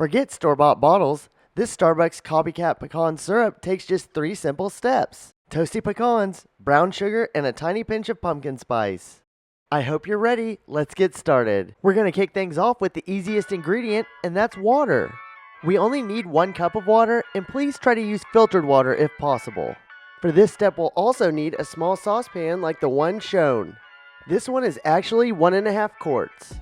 Forget store-bought bottles. This Starbucks Copycat Pecan Syrup takes just 3 simple steps. Toasty pecans, brown sugar, and a tiny pinch of pumpkin spice. I hope you're ready. Let's get started. We're going to kick things off with the easiest ingredient, and that's water. We only need 1 cup of water, and please try to use filtered water if possible. For this step, we'll also need a small saucepan like the one shown. This one is actually 1.5 quarts.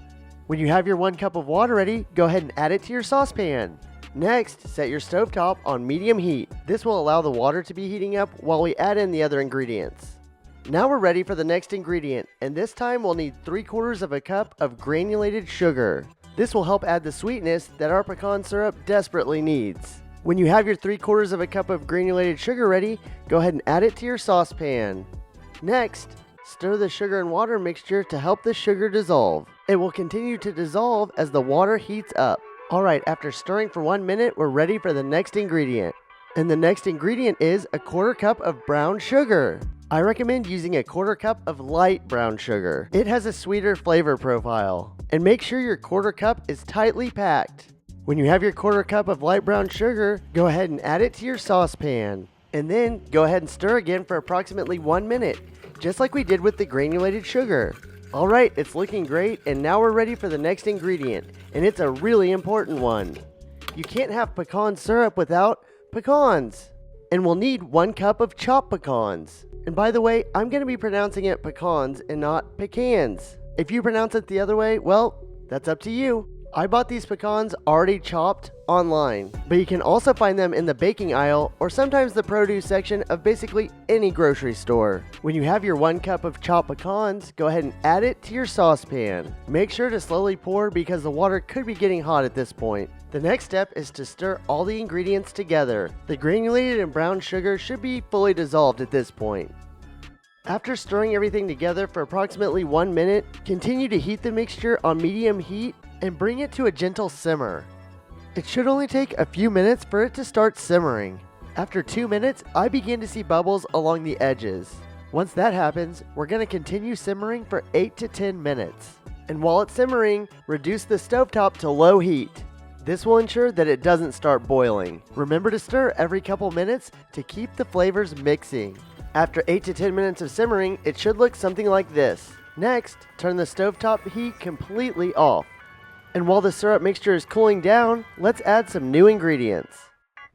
When you have your 1 cup of water ready, go ahead and add it to your saucepan. Next, set your stovetop on medium heat. This will allow the water to be heating up while we add in the other ingredients. Now we're ready for the next ingredient, and this time we'll need 3/4 of a cup of granulated sugar. This will help add the sweetness that our pecan syrup desperately needs. When you have your 3/4 of a cup of granulated sugar ready, go ahead and add it to your saucepan. Next, stir the sugar and water mixture to help the sugar dissolve. It will continue to dissolve as the water heats up. Alright, after stirring for 1 minute, we're ready for the next ingredient. And the next ingredient is a 1/4 cup of brown sugar. I recommend using a 1/4 cup of light brown sugar. It has a sweeter flavor profile. And make sure your 1/4 cup is tightly packed. When you have your 1/4 cup of light brown sugar, go ahead and add it to your saucepan. And then go ahead and stir again for approximately 1 minute, just like we did with the granulated sugar. Alright, it's looking great, and now we're ready for the next ingredient, and it's a really important one. You can't have pecan syrup without pecans. And we'll need 1 cup of chopped pecans. And by the way, I'm going to be pronouncing it pecans and not pecans. If you pronounce it the other way, well, that's up to you. I bought these pecans already chopped online, but you can also find them in the baking aisle or sometimes the produce section of basically any grocery store. When you have your 1 cup of chopped pecans, go ahead and add it to your saucepan. Make sure to slowly pour because the water could be getting hot at this point. The next step is to stir all the ingredients together. The granulated and brown sugar should be fully dissolved at this point. After stirring everything together for approximately 1 minute, continue to heat the mixture on medium heat and bring it to a gentle simmer. It should only take a few minutes for it to start simmering. After 2 minutes, I begin to see bubbles along the edges. Once that happens, we're going to continue simmering for 8 to 10 minutes. And while it's simmering, reduce the stovetop to low heat. This will ensure that it doesn't start boiling. Remember to stir every couple minutes to keep the flavors mixing. After 8 to 10 minutes of simmering, it should look something like this. Next, turn the stovetop heat completely off. And while the syrup mixture is cooling down, let's add some new ingredients.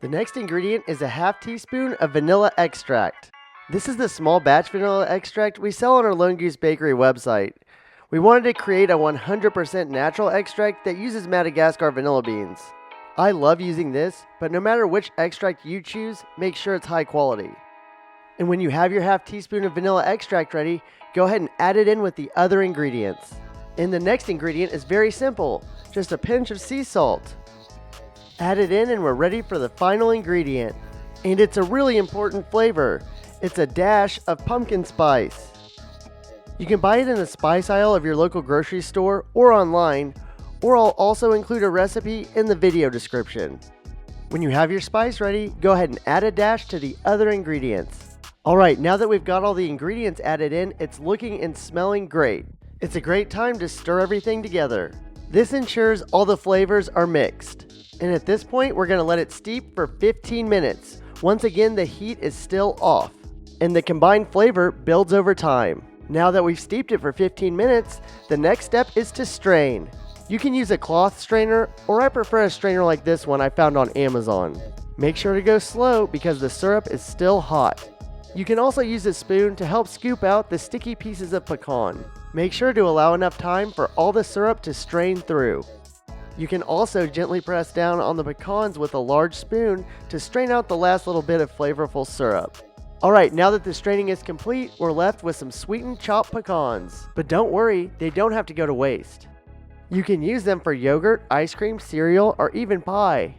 The next ingredient is a 1/2 teaspoon of vanilla extract. This is the small batch vanilla extract we sell on our Lone Goose Bakery website. We wanted to create a 100% natural extract that uses Madagascar vanilla beans. I love using this, but no matter which extract you choose, make sure it's high quality. And when you have your 1/2 teaspoon of vanilla extract ready, go ahead and add it in with the other ingredients. And the next ingredient is very simple, just a pinch of sea salt. Add it in and we're ready for the final ingredient. And it's a really important flavor. It's a dash of pumpkin spice. You can buy it in the spice aisle of your local grocery store or online, or I'll also include a recipe in the video description. When you have your spice ready, go ahead and add a dash to the other ingredients. Alright, now that we've got all the ingredients added in, it's looking and smelling great. It's a great time to stir everything together. This ensures all the flavors are mixed. And at this point, we're going to let it steep for 15 minutes. Once again, the heat is still off. And the combined flavor builds over time. Now that we've steeped it for 15 minutes, the next step is to strain. You can use a cloth strainer, or I prefer a strainer like this one I found on Amazon. Make sure to go slow because the syrup is still hot. You can also use a spoon to help scoop out the sticky pieces of pecan. Make sure to allow enough time for all the syrup to strain through. You can also gently press down on the pecans with a large spoon to strain out the last little bit of flavorful syrup. Alright, now that the straining is complete, we're left with some sweetened chopped pecans. But don't worry, they don't have to go to waste. You can use them for yogurt, ice cream, cereal, or even pie.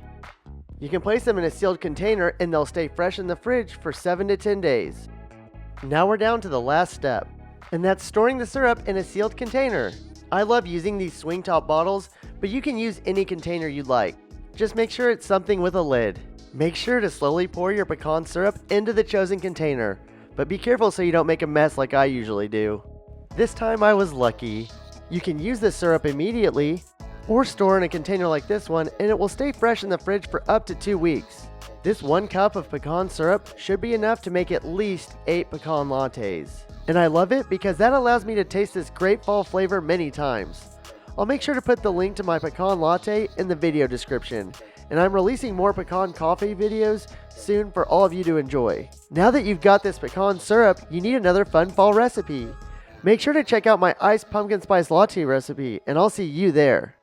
You can place them in a sealed container and they'll stay fresh in the fridge for 7 to 10 days. Now we're down to the last step, and that's storing the syrup in a sealed container. I love using these swing top bottles, but you can use any container you'd like. Just make sure it's something with a lid. Make sure to slowly pour your pecan syrup into the chosen container, but be careful so you don't make a mess like I usually do. This time I was lucky. You can use the syrup immediately, Or store in a container like this one and it will stay fresh in the fridge for up to 2 weeks. This 1 cup of pecan syrup should be enough to make at least 8 pecan lattes. And I love it because that allows me to taste this great fall flavor many times. I'll make sure to put the link to my pecan latte in the video description. And I'm releasing more pecan coffee videos soon for all of you to enjoy. Now that you've got this pecan syrup, you need another fun fall recipe. Make sure to check out my iced pumpkin spice latte recipe, and I'll see you there.